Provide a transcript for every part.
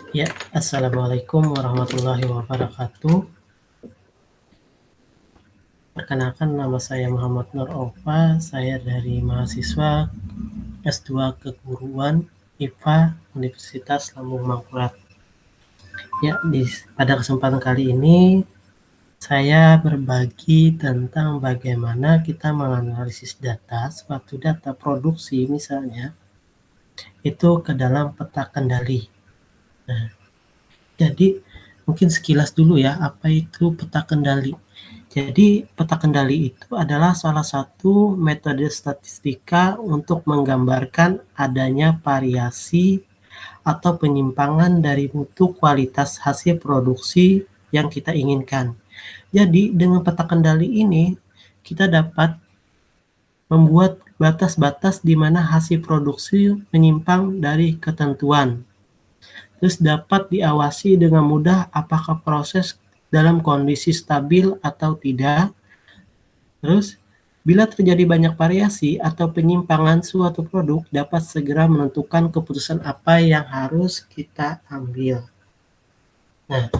Ya, Assalamualaikum warahmatullahi wabarakatuh. Perkenalkan nama saya Muhammad Nur Ova, saya dari mahasiswa S2 Keguruan IPA Universitas Lambung Mangkurat. Ya, pada kesempatan kali ini saya berbagi tentang bagaimana kita menganalisis data, suatu data produksi misalnya, itu ke dalam peta kendali. Nah, jadi mungkin sekilas dulu ya, apa itu peta kendali. Jadi peta kendali itu adalah salah satu metode statistika untuk menggambarkan adanya variasi atau penyimpangan dari mutu kualitas hasil produksi yang kita inginkan. Jadi dengan peta kendali ini kita dapat membuat batas-batas di mana hasil produksi menyimpang dari ketentuan. Terus dapat diawasi dengan mudah apakah proses dalam kondisi stabil atau tidak. Terus, bila terjadi banyak variasi atau penyimpangan suatu produk, dapat segera menentukan keputusan apa yang harus kita ambil. Nah,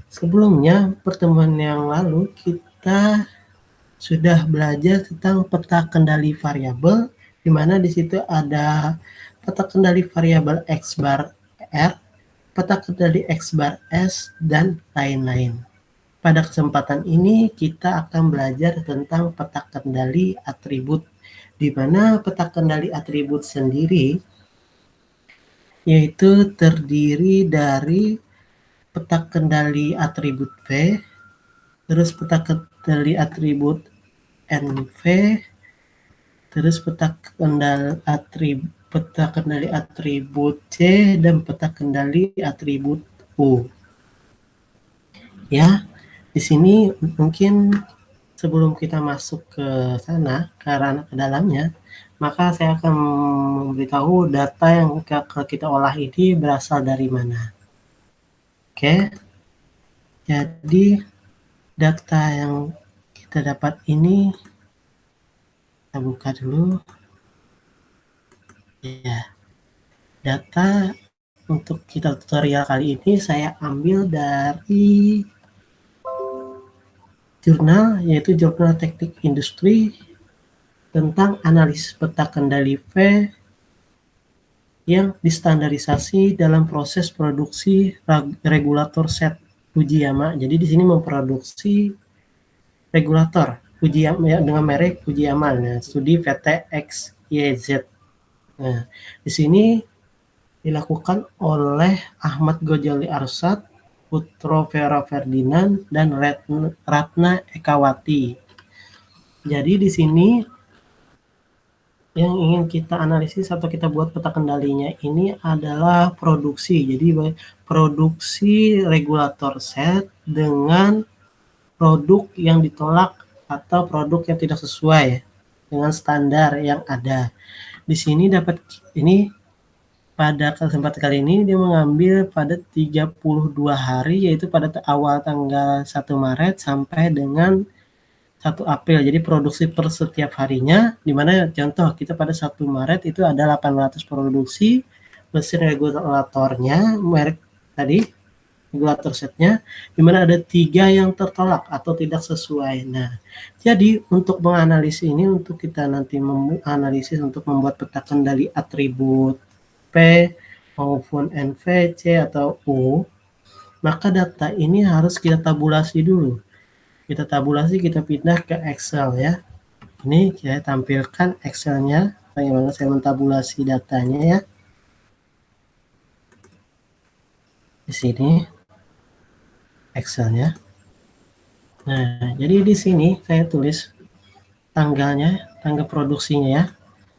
sebelumnya pertemuan yang lalu kita sudah belajar tentang peta kendali variabel, di mana di situ ada peta kendali variabel X bar R, peta kendali X bar S, dan lain-lain. Pada kesempatan ini kita akan belajar tentang peta kendali atribut, di mana peta kendali atribut sendiri yaitu terdiri dari peta kendali atribut V, terus peta kendali atribut NV, terus peta kendali atribut C, dan peta kendali atribut U. Ya, di sini mungkin sebelum kita masuk ke sana, ke ranah ke dalamnya, maka saya akan memberitahu data yang kita olah ini berasal dari mana. Oke, jadi data yang kita dapat ini, kita buka dulu. Ya, data untuk kita tutorial kali ini saya ambil dari jurnal, yaitu Jurnal Teknik Industri tentang analisis peta kendali V yang distandarisasi dalam proses produksi regulator set Fujiyama. Jadi di sini memproduksi regulator Fujiyama ya, dengan merek Fujiyama, nah, studi VTXYZ. Nah, di sini dilakukan oleh Ahmad Ghazali Arsad, Putro Vera Ferdinand, dan Ratna Ekawati. Jadi di sini yang ingin kita analisis atau kita buat peta kendalinya ini adalah produksi. Jadi produksi regulator set dengan produk yang ditolak atau produk yang tidak sesuai dengan standar yang ada. Di sini dapat ini pada kesempatan kali ini dia mengambil pada 32 hari, yaitu pada awal tanggal 1 Maret sampai dengan 1 April. Jadi produksi per setiap harinya, di mana contoh kita pada 1 Maret itu ada 800 produksi, mesin regulatornya, merek tadi, regulator setnya, di mana ada 3 yang tertolak atau tidak sesuai. Nah, jadi untuk menganalisis ini, untuk kita nanti menganalisis untuk membuat peta kendali atribut P maupun NV, C, atau U, maka data ini harus kita tabulasi dulu. Kita tabulasi, kita pindah ke Excel ya. Ini saya tampilkan Excelnya, bagaimana saya mentabulasi datanya ya. Di sini Excelnya. Nah, jadi di sini saya tulis tanggalnya, tanggal produksinya ya.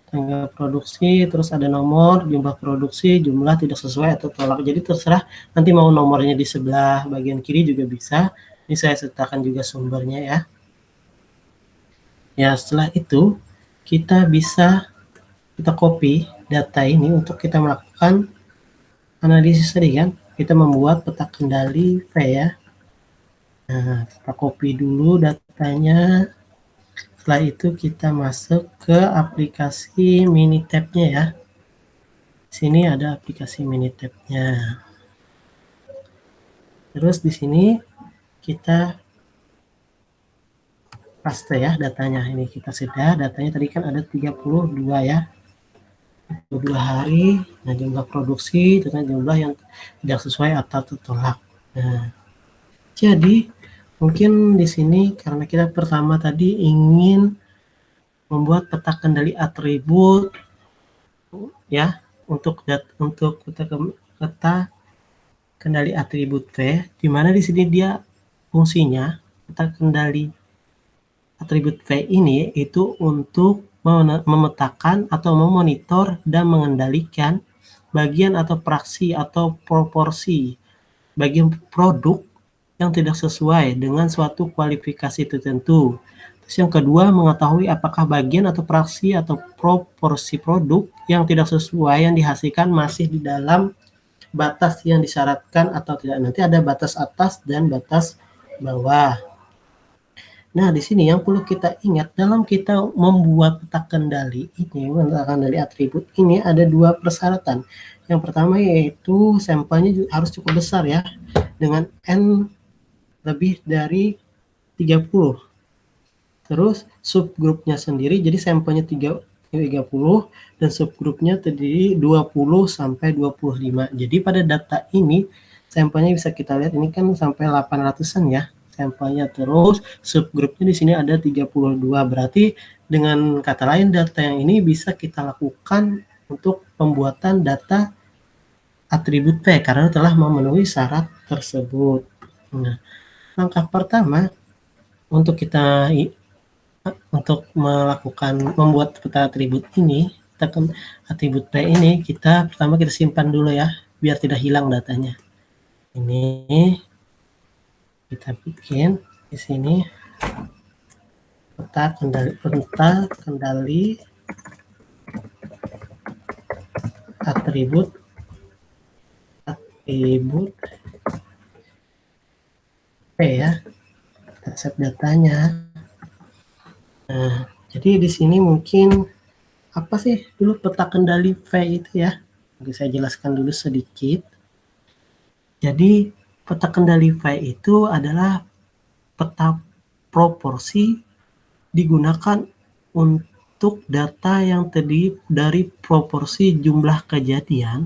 Tanggal produksi, terus ada nomor, jumlah produksi, jumlah tidak sesuai atau tolak. Jadi terserah nanti mau nomornya di sebelah bagian kiri juga bisa. Ini saya sertakan juga sumbernya ya. Ya, setelah itu kita bisa copy data ini untuk kita melakukan analisis tadi kan. Kita membuat peta kendali V ya. Nah, kita copy dulu datanya. Setelah itu kita masuk ke aplikasi Minitab-nya ya. Sini ada aplikasi Minitab-nya. Terus di sini kita paste ya datanya. Ini kita sudah, datanya tadi kan ada 32 ya. 32 hari, nah jumlah produksi dengan jumlah yang tidak sesuai atau tertolak. Nah, jadi mungkin di sini karena kita pertama tadi ingin membuat peta kendali atribut ya untuk peta kendali atribut V, di mana di sini dia fungsinya peta kendali atribut V ini itu untuk memetakan atau memonitor dan mengendalikan bagian atau fraksi atau proporsi bagian produk yang tidak sesuai dengan suatu kualifikasi tertentu. Terus yang kedua, mengetahui apakah bagian atau fraksi atau proporsi produk yang tidak sesuai yang dihasilkan masih di dalam batas yang disyaratkan atau tidak. Nanti ada batas atas dan batas bawah. Nah, di sini yang perlu kita ingat dalam kita membuat peta kendali ini, peta kendali atribut ini ada 2 persyaratan. Yang pertama yaitu sampelnya harus cukup besar ya, dengan N lebih dari 30. Terus subgrupnya sendiri, jadi sampelnya 30 dan subgrupnya terdiri 20 sampai 25. Jadi pada data ini sampelnya bisa kita lihat ini kan sampai 800-an ya sampelnya. Terus subgrupnya di sini ada 32. Berarti dengan kata lain data yang ini bisa kita lakukan untuk pembuatan data atribut P karena telah memenuhi syarat tersebut. Nah, langkah pertama untuk kita membuat peta atribut ini, atribut P ini kita pertama kita simpan dulu ya biar tidak hilang datanya. Ini kita bikin di sini peta kendali atribut P ya. Kita save datanya. Nah, jadi di sini mungkin apa sih dulu peta kendali V itu ya? Oke, saya jelaskan dulu sedikit. Jadi peta kendali V itu adalah peta proporsi digunakan untuk data yang terdiri dari proporsi jumlah kejadian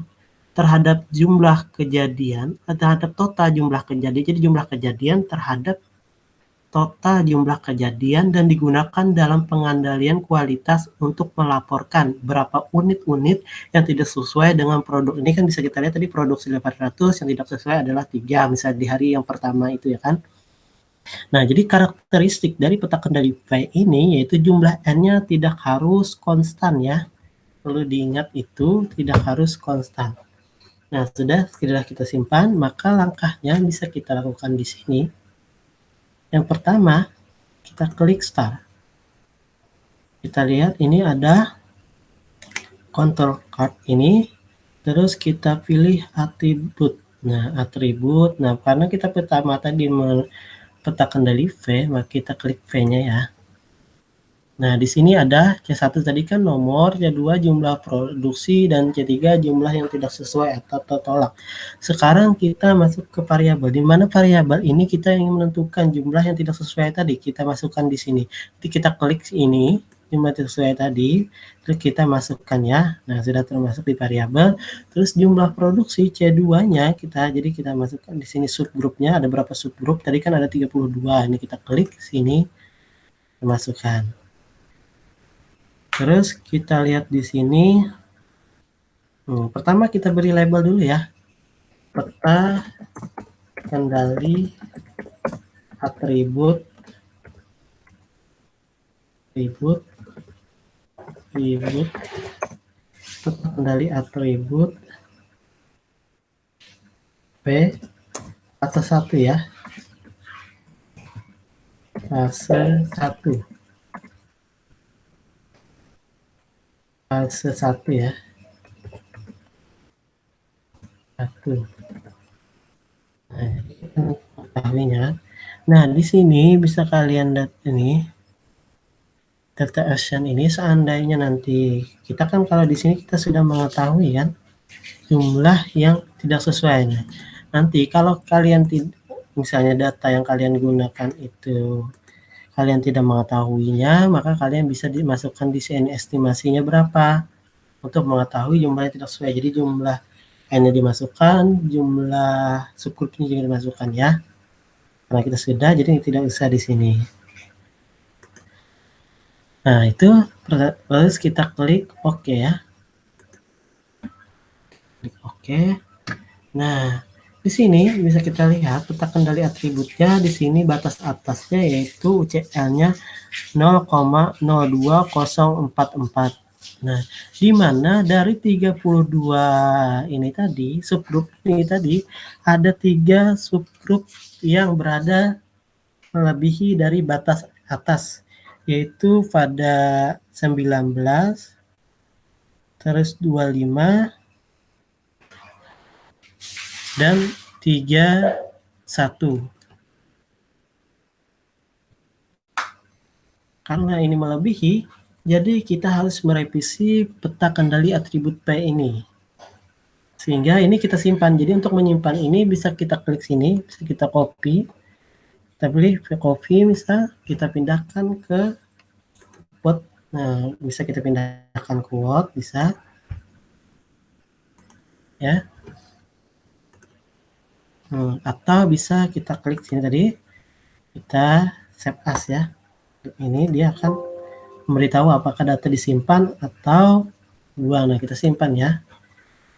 terhadap total jumlah kejadian. Jadi jumlah kejadian terhadap total jumlah kejadian dan digunakan dalam pengandalian kualitas untuk melaporkan berapa unit-unit yang tidak sesuai dengan produk. Ini kan bisa kita lihat tadi produksi 800, yang tidak sesuai adalah 3, misalnya di hari yang pertama itu ya kan. Nah, jadi karakteristik dari peta kendali V ini yaitu jumlah N-nya tidak harus konstan ya. Perlu diingat itu tidak harus konstan. Nah, sudah kita simpan, maka langkahnya bisa kita lakukan di sini. Yang pertama, kita klik Start. Kita lihat ini ada control card ini, terus kita pilih atribut. Nah, atribut. Nah, karena kita pertama tadi peta kendali V, maka kita klik V-nya ya. Nah, di sini ada C1 tadi kan nomor, C2 jumlah produksi, dan C3 jumlah yang tidak sesuai atau tertolak. Sekarang kita masuk ke variabel, di mana variabel ini kita ingin menentukan jumlah yang tidak sesuai tadi, kita masukkan di sini. Jadi kita klik ini, jumlah tidak sesuai tadi, terus kita masukkan ya. Nah, sudah termasuk di variabel. Terus jumlah produksi C2-nya jadi kita masukkan di sini subgrupnya, ada berapa subgrup? Tadi kan ada 32. Ini kita klik sini, masukkan. Terus kita lihat di sini. Pertama kita beri label dulu ya. Peta kendali atribut peta kendali atribut P fase 1 ya. Fase 1. Fase 1 ya. 1. Nah, kita mengetahuinya. Nah, di sini bisa kalian lihat ini data action ini seandainya nanti kita kan kalau di sini kita sudah mengetahui kan jumlah yang tidak sesuai. Nanti kalau kalian misalnya data yang kalian gunakan itu kalian tidak mengetahuinya, maka kalian bisa dimasukkan di sini estimasinya berapa untuk mengetahui jumlahnya tidak sesuai. Jadi jumlah n-nya dimasukkan, jumlah subgrupnya juga dimasukkan ya. Karena kita sudah, jadi tidak usah di sini. Nah, itu terus kita klik OK ya. Klik OK. Nah, di sini bisa kita lihat peta kendali atributnya. Di sini batas atasnya yaitu UCL-nya 0,02044. Nah, di mana dari 32 ini tadi, subgrup ini tadi, ada 3 subgrup yang berada melebihi dari batas atas, yaitu pada 19, terus 25, dan 31. Karena ini melebihi, jadi kita harus merevisi peta kendali atribut P ini. Sehingga ini kita simpan. Jadi untuk menyimpan ini bisa kita klik sini, bisa kita copy. Kita pilih copy, misal kita pindahkan ke Word. Nah, bisa kita pindahkan ke Word, bisa. Ya. Atau bisa kita klik sini tadi. Kita save as ya. Ini dia akan memberitahu apakah data disimpan atau buang. Nah, kita simpan ya.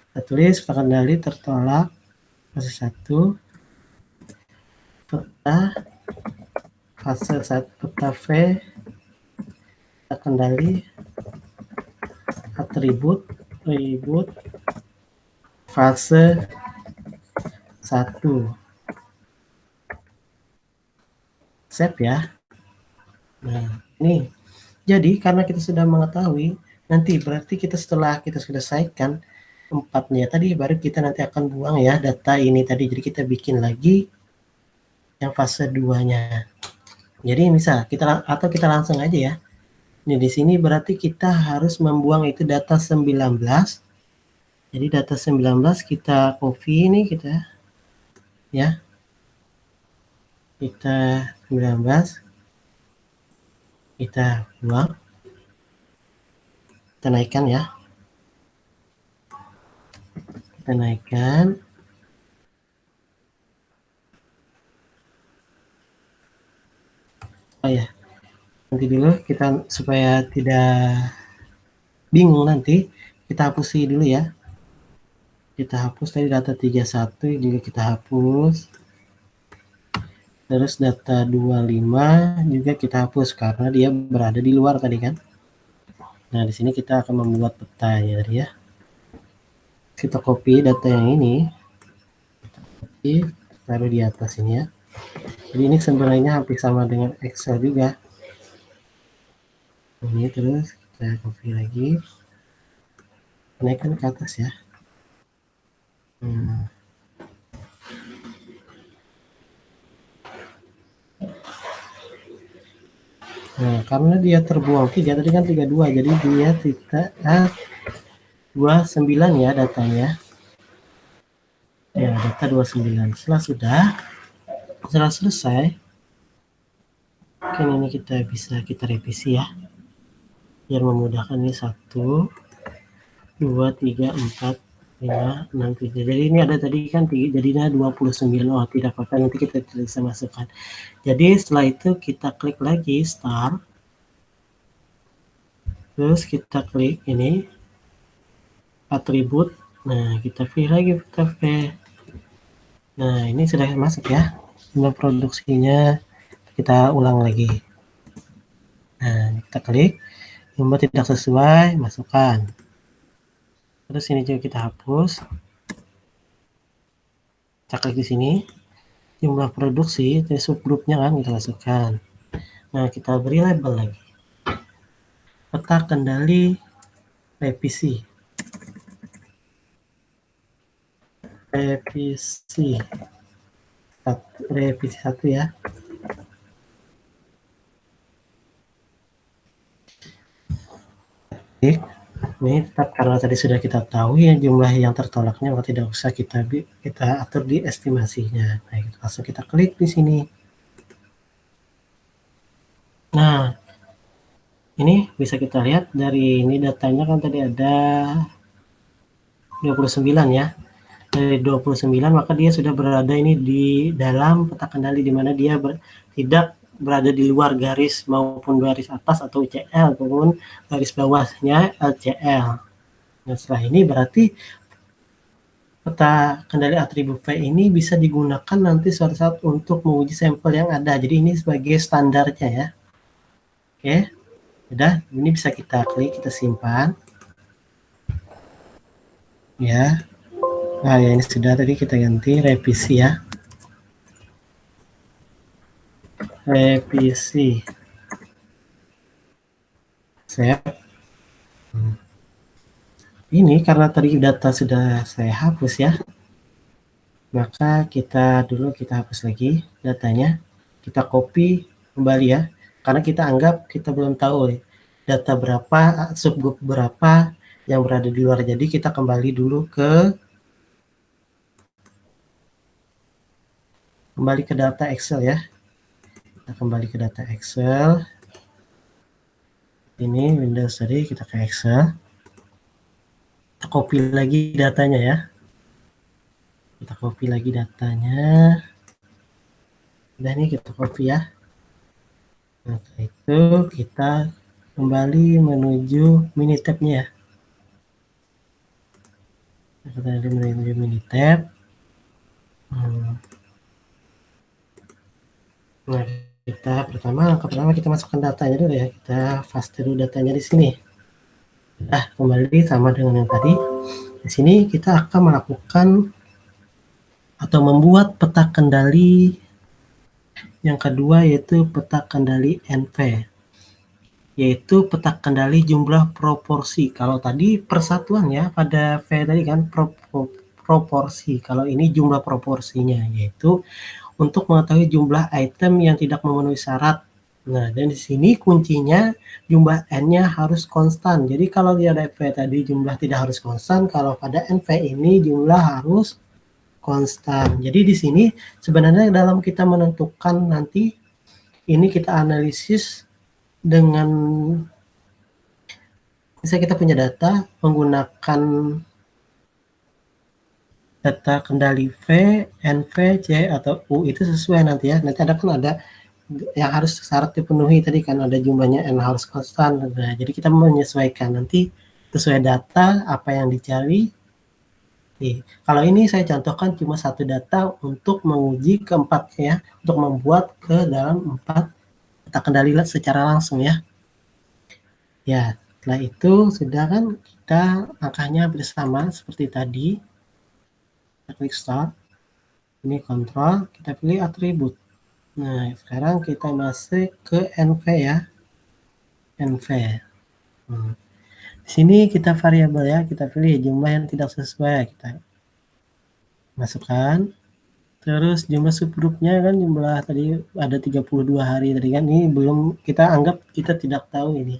Kita tulis peta kendali tertolak fase 1, peta fase 1, peta V, peta kendali atribut fase 1. Save ya. Nah, ini. Jadi karena kita sudah mengetahui, nanti berarti kita setelah kita sudah selesaikan 4-nya tadi, baru kita nanti akan buang ya data ini tadi. Jadi kita bikin lagi yang fase 2-nya. Jadi misal kita langsung aja ya. Ini di sini berarti kita harus membuang itu data 19. Jadi data 19 kita copy ini kita ya. Kita 19 kita buang. Kita naikkan ya. Kita naikkan. Oh ya, nanti dulu kita supaya tidak bingung nanti, kita hapusi dulu ya. Kita hapus tadi data 31 juga kita hapus. Terus data 25 juga kita hapus karena dia berada di luar tadi kan. Nah, di sini kita akan membuat peta ya. Kita copy data yang ini. Taruh di atas ini ya. Jadi ini sebenarnya hampir sama dengan Excel juga. Ini terus kita copy lagi. Naikkan ke atas ya. Nah, karena dia terbuang 3, tadi kan 32, jadi dia tidak 29 ya datanya. Ya, data 29. Setelah selesai, mungkin ini kita bisa kita revisi ya. Biar memudahkan ini 1, 2, 3, 4, 5, 6, 7. Jadi ini ada tadi kan jadinya 29. Oh, tidak apa-apa, nanti kita bisa masukkan. Jadi setelah itu kita klik lagi start. Terus kita klik ini atribut. Nah, kita pilih lagi peta V. Nah, ini sudah masuk ya. Jumlah produksinya kita ulang lagi. Nah, kita klik. Jumlah tidak sesuai, masukkan. Terus ini juga kita hapus. Kita klik di sini. Jumlah produksi, dari subgrupnya kan kita masukkan. Nah, kita beri label lagi. Peta kendali revisi. Revisi 1 ya. Klik. Ini tetap karena tadi sudah kita tahu ya jumlah yang tertolaknya, maka tidak usah kita atur di estimasinya. Nah, langsung kita klik di sini. Nah, ini bisa kita lihat dari ini datanya kan tadi ada 29 ya. Dari 29 maka dia sudah berada ini di dalam peta kendali di mana dia tidak berada di luar garis maupun garis atas atau UCL maupun garis bawahnya LCL. Nah, setelah ini berarti peta kendali atribut V ini bisa digunakan nanti suatu saat untuk menguji sampel yang ada. Jadi ini sebagai standarnya ya. Oke, udah. Ini bisa kita klik, kita simpan. Ya. Nah, ya ini sudah, tadi kita ganti revisi ya. Revisi. Save. Ini karena tadi data sudah saya hapus ya. Maka kita hapus lagi datanya. Kita copy kembali ya. Karena kita anggap kita belum tahu data berapa, subgroup berapa yang berada di luar. Jadi kita kembali dulu ke data Excel ya. Kita kembali ke data Excel. Ini Windows tadi, kita ke Excel. Kita copy lagi datanya ya. Kita copy lagi datanya. Udah nih kita copy ya. Nah, setelah itu kita kembali menuju Minitab-nya ya. Kita menuju Minitab. Nah, langkah pertama kita masukkan datanya dulu ya. Kita paste dulu datanya di sini. Nah, kembali sama dengan yang tadi. Di sini kita akan melakukan atau membuat peta kendali yang kedua, yaitu peta kendali NV, yaitu peta kendali jumlah proporsi. Kalau tadi persatuan ya, pada V tadi kan proporsi. Kalau ini jumlah proporsinya, yaitu untuk mengetahui jumlah item yang tidak memenuhi syarat. Nah, dan di sini kuncinya jumlah N-nya harus konstan. Jadi kalau di ada V tadi jumlah tidak harus konstan, kalau pada NV ini jumlah harus konstan. Jadi di sini sebenarnya dalam kita menentukan nanti ini kita analisis dengan misalnya kita punya data menggunakan data kendali V, NV, C atau U itu sesuai nanti ya. Nanti ada yang harus syarat dipenuhi tadi kan, ada jumlahnya N harus konstan. Nah, jadi kita menyesuaikan nanti sesuai data apa yang dicari. Kalau ini saya contohkan cuma satu data untuk menguji keempatnya ya, untuk membuat ke dalam 4 peta kendali secara langsung ya. Ya, setelah itu sudah kan kita angkanya bersama seperti tadi. Kita klik start. Ini kontrol, kita pilih atribut. Nah, sekarang kita masuk ke NV ya. NV. Di sini kita variabel ya, kita pilih jumlah yang tidak sesuai, kita masukkan. Terus jumlah subgrupnya kan jumlah tadi ada 32 hari tadi kan, ini belum, kita anggap kita tidak tahu ini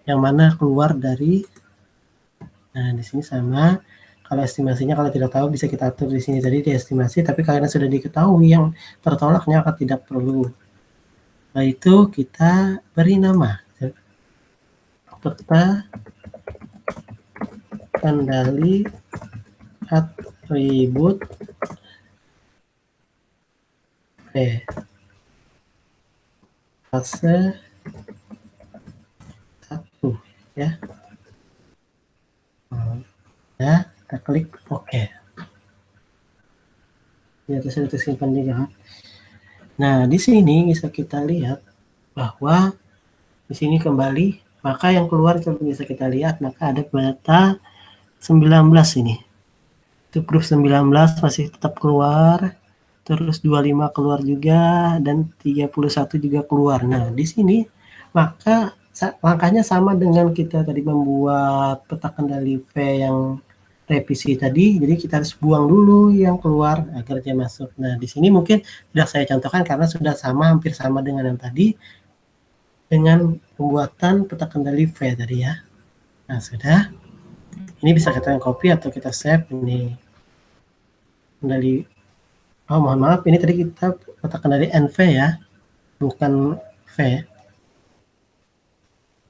yang mana keluar dari. Nah, di sini sama. Kalau estimasinya kalau tidak tahu bisa kita atur di sini tadi di estimasi, tapi karena sudah diketahui yang tertolaknya akan tidak perlu. Setelah itu kita beri nama peta kendali atribut V fase 1 ya. Ya, kita klik OK. Ya, sudah tersimpan juga. Nah, di sini bisa kita lihat bahwa di sini kembali, maka yang keluar bisa kita lihat, maka ada data 19 ini. Itu grup 19 masih tetap keluar, terus 25 keluar juga, dan 31 juga keluar. Nah, di sini maka langkahnya sama dengan kita tadi membuat peta kendali V yang revisi tadi, jadi kita harus buang dulu yang keluar agar dia masuk. Nah, di sini mungkin sudah saya contohkan karena sudah sama, hampir sama dengan yang tadi, dengan pembuatan peta kendali V tadi ya. Nah, sudah. Ini bisa kita copy atau kita save ini. Kendali, oh mohon maaf, ini tadi kita peta kendali NV ya, bukan V.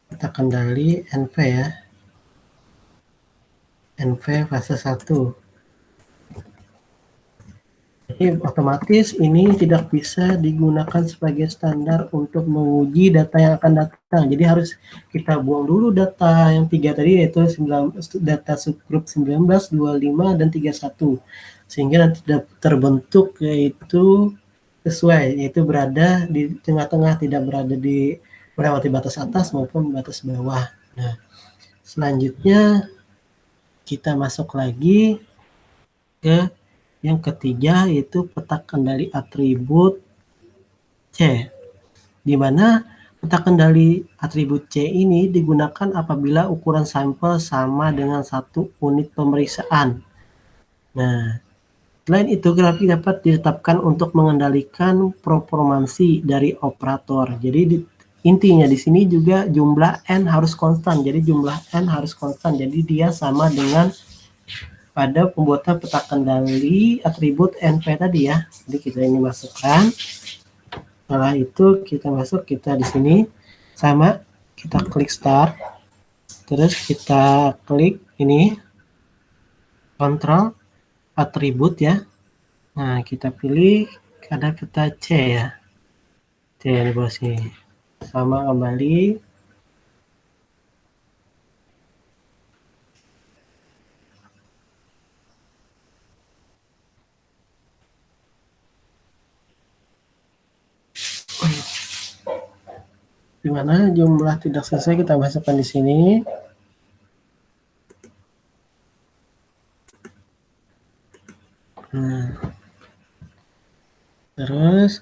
Peta kendali NV ya. NV fase 1. Jadi otomatis ini tidak bisa digunakan sebagai standar untuk menguji data yang akan datang. Jadi harus kita buang dulu data yang 3 tadi, yaitu data subgroup 19, 25, dan 31. Sehingga nanti terbentuk yaitu sesuai, yaitu berada di tengah-tengah, tidak berada di melewati batas atas maupun batas bawah. Nah, selanjutnya kita masuk lagi ke yang ketiga, yaitu peta kendali atribut C, di mana peta kendali atribut C ini digunakan apabila ukuran sampel sama dengan 1 unit pemeriksaan. Nah, selain itu grafik dapat ditetapkan untuk mengendalikan performansi dari operator. Jadi intinya di sini juga jumlah N harus konstan. Jadi jumlah N harus konstan. Jadi dia sama dengan pada pembuatan peta kendali atribut NP tadi ya. Jadi kita ini masukkan. Setelah itu kita masuk, kita di sini sama, kita klik start. Terus kita klik ini kontrol atribut ya. Nah, kita pilih ada peta C ya. C di bawah sini. Sama kembali. Di mana jumlah tidak sesuai kita masukkan di sini. Nah, terus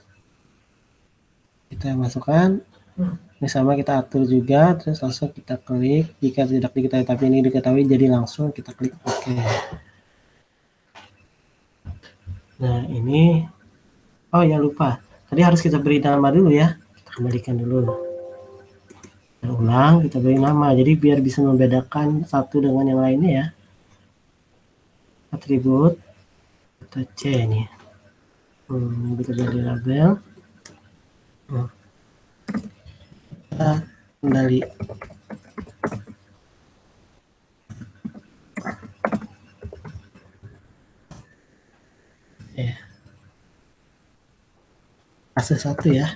kita masukkan. Ini sama kita atur juga, terus langsung kita klik. Jika tidak diketahui tapi ini diketahui, jadi langsung kita klik OK. Nah, ini oh ya lupa. Tadi harus kita beri nama dulu ya. Kita kembalikan dulu. Kita ulang, kita beri nama. Jadi biar bisa membedakan satu dengan yang lainnya ya. Atribut kita C nih. Kita jadi label. Kita kendali. Ya. Fase 1 ya.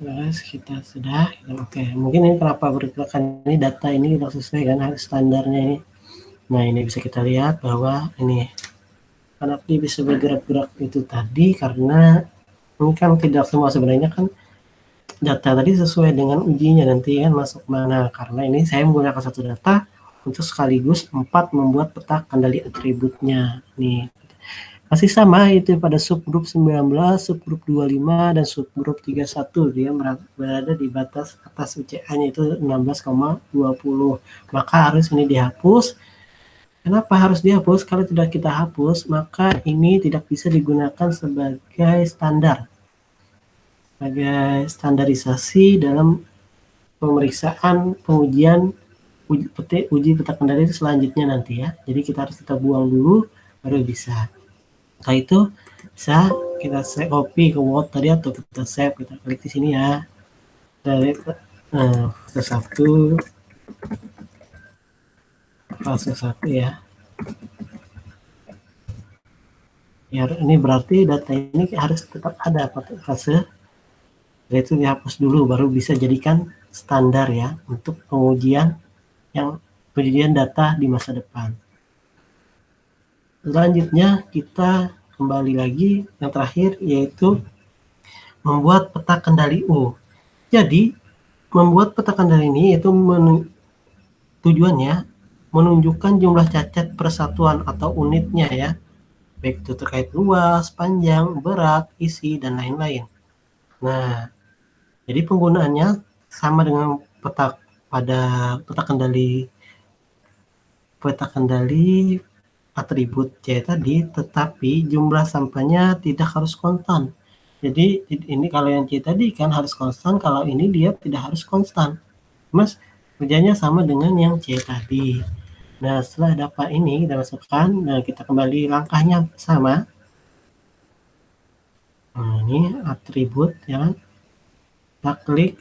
Terus kita sudah, oke. Mungkin ini kenapa bergerakkan ini data ini tidak sesuai kan harus standarnya ini. Nah, ini bisa kita lihat bahwa ini kenapa dia bisa bergerak-gerak itu tadi, karena ini kan tidak semua sebenarnya kan data tadi sesuai dengan ujinya nanti kan masuk mana, karena ini saya menggunakan satu data untuk sekaligus 4 membuat peta kendali atributnya nih. Masih sama itu pada subgroup 19, subgroup 25, dan subgroup 31. Dia berada di batas atas UCA-nya itu 16,20. Maka harus ini dihapus. Kenapa harus dihapus? Kalau tidak kita hapus, maka ini tidak bisa digunakan sebagai standar. Sebagai standarisasi dalam pemeriksaan pengujian uji peta kendali selanjutnya nanti ya. Jadi kita harus buang dulu, baru bisa. Setelah itu bisa kita copy ke Word tadi atau kita save, kita klik di sini ya. Dari fase 1 ya. Ya ini berarti data ini harus tetap ada fase. Itu dihapus dulu baru bisa jadikan standar ya untuk pengujian data di masa depan. Selanjutnya kita kembali lagi yang terakhir, yaitu membuat peta kendali U. Jadi membuat peta kendali ini itu tujuannya menunjukkan jumlah cacat persatuan atau unitnya ya, baik itu terkait luas, panjang, berat, isi, dan lain-lain. Nah, jadi penggunaannya sama dengan peta kendali atribut C tadi, tetapi jumlah sampelnya tidak harus konstan. Jadi ini kalau yang C tadi kan harus konstan, kalau ini dia tidak harus konstan. Mas, kerjanya sama dengan yang C tadi. Nah, setelah dapat ini kita masukkan, nah kita kembali langkahnya sama. Nah, ini atribut ya kan. Kita klik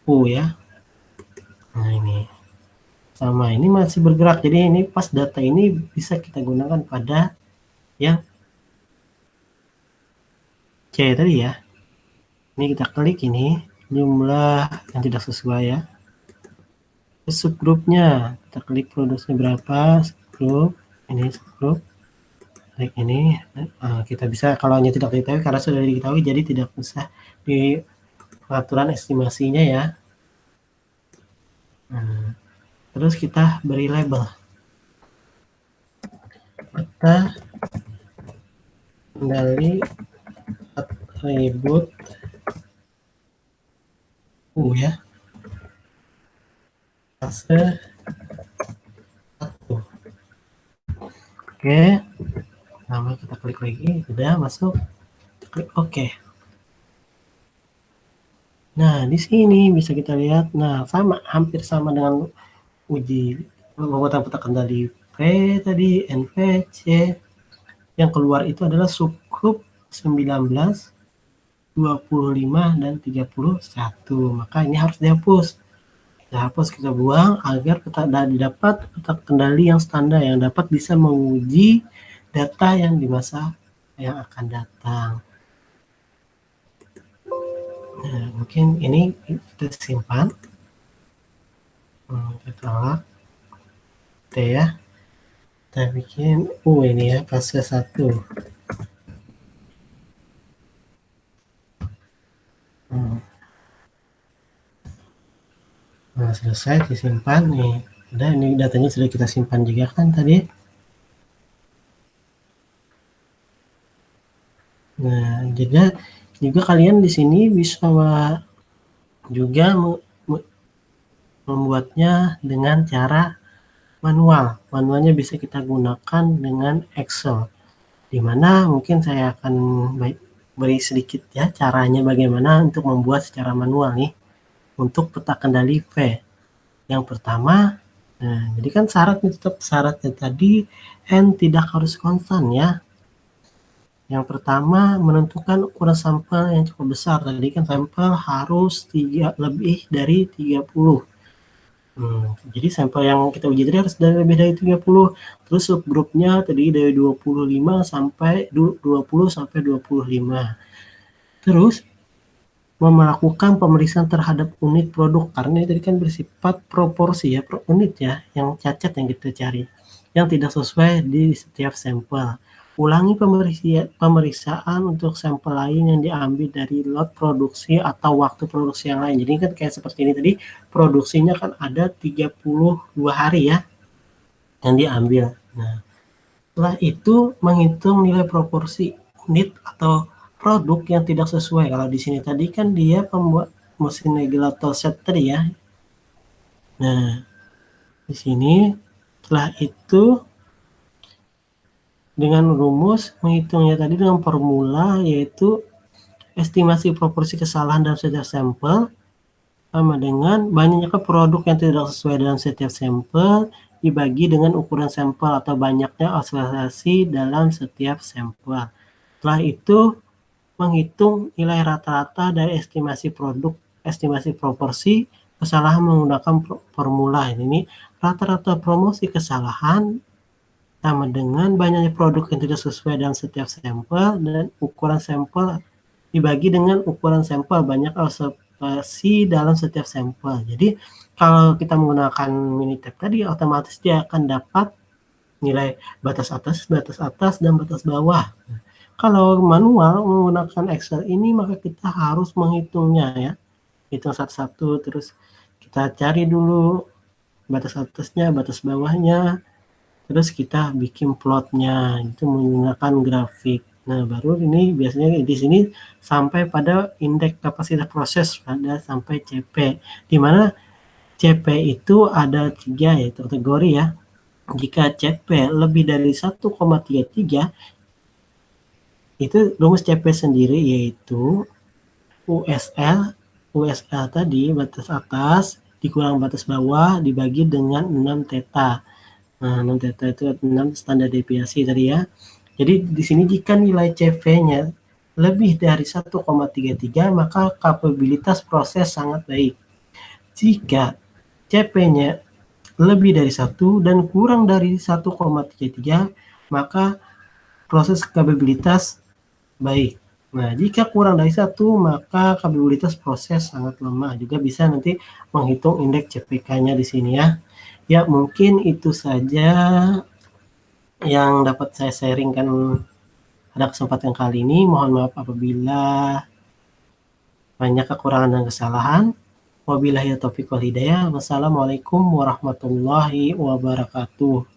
U ya. Nah, ini sama, ini masih bergerak. Jadi ini pas data ini bisa kita gunakan pada yang C tadi ya. Ini kita klik ini jumlah yang tidak sesuai ya. Subgrupnya kita klik produksinya berapa, subgrup ini, subgrup klik ini. Kita bisa, kalau hanya tidak diketahui karena sudah diketahui jadi tidak usah di pengaturan estimasinya ya. Nah, terus kita beri label kita kendali atribut U ya, fase 1. Oke, sama kita klik lagi, udah masuk, klik OK. Nah, di sini bisa kita lihat, nah sama, hampir sama dengan uji pembuatan peta kendali V tadi, NVC. Yang keluar itu adalah subgrup 19, 25, dan 31. Maka ini harus dihapus. Kita hapus, kita buang agar kita dapat peta kendali yang standar yang dapat bisa menguji data yang di masa yang akan datang. Nah, mungkin ini kita simpan. Kita tolak T ya. Kita bikin ini ya, fase 1. Nah, selesai, disimpan nih. Udah, ini datanya sudah kita simpan juga kan tadi. Nah, juga kalian di sini bisa juga membuatnya dengan cara manual. Manualnya bisa kita gunakan dengan Excel. Dimana mungkin saya akan beri sedikit ya caranya bagaimana untuk membuat secara manual nih untuk peta kendali V. Yang pertama, nah jadi kan tetap syaratnya tadi N tidak harus konstan ya. Yang pertama, menentukan ukuran sampel yang cukup besar. Tadi kan sampel harus lebih dari 30. Jadi sampel yang kita uji tadi harus lebih dari 30. Terus subgrupnya tadi dari 25 sampai 20 sampai 25. Terus melakukan pemeriksaan terhadap unit produk, karena tadi kan bersifat proporsi ya, per unit ya, yang cacat yang kita cari, yang tidak sesuai di setiap sampel. Ulangi pemeriksaan untuk sampel lain yang diambil dari lot produksi atau waktu produksi yang lain. Jadi kan kayak seperti ini tadi, produksinya kan ada 32 hari ya yang diambil. Nah, setelah itu menghitung nilai proporsi unit atau produk yang tidak sesuai. Kalau di sini tadi kan dia pembuat mesin regulator set tadi ya. Nah, di sini setelah itu dengan rumus menghitungnya tadi dengan formula yaitu estimasi proporsi kesalahan dalam setiap sampel sama dengan banyaknya produk yang tidak sesuai dalam setiap sampel dibagi dengan ukuran sampel atau banyaknya oscilasi dalam setiap sampel. Setelah itu menghitung nilai rata-rata dari estimasi proporsi kesalahan menggunakan formula ini. Rata-rata promosi kesalahan sama dengan banyaknya produk yang tidak sesuai dalam setiap sampel dan ukuran sampel dibagi dengan ukuran sampel banyak observasi dalam setiap sampel. Jadi kalau kita menggunakan Minitab tadi otomatis dia akan dapat nilai batas atas, dan batas bawah. Kalau manual menggunakan Excel ini maka kita harus menghitungnya ya. Hitung satu-satu, terus kita cari dulu batas atasnya, batas bawahnya, terus kita bikin plotnya, itu menggunakan grafik. Nah, baru ini biasanya di sini sampai pada indeks kapasitas proses pada sampai CP, di mana CP itu ada 3 ya kategori ya. Jika CP lebih dari 1,33 Itu rumus CP sendiri yaitu USL tadi batas atas dikurang batas bawah dibagi dengan 6 theta. Nah, 6 theta itu 6 standar deviasi tadi ya. Jadi di sini jika nilai CV-nya lebih dari 1,33 maka kapabilitas proses sangat baik. Jika CP-nya lebih dari 1 dan kurang dari 1,33 maka proses kapabilitas baik. Nah, jika kurang dari 1 maka kapabilitas proses sangat lemah. Juga bisa nanti menghitung indeks CPK-nya di sini ya. Ya, mungkin itu saja yang dapat saya sharingkan pada kesempatan kali ini. Mohon maaf apabila banyak kekurangan dan kesalahan. Wabillahi taufiq wal hidayah. Wassalamualaikum warahmatullahi wabarakatuh.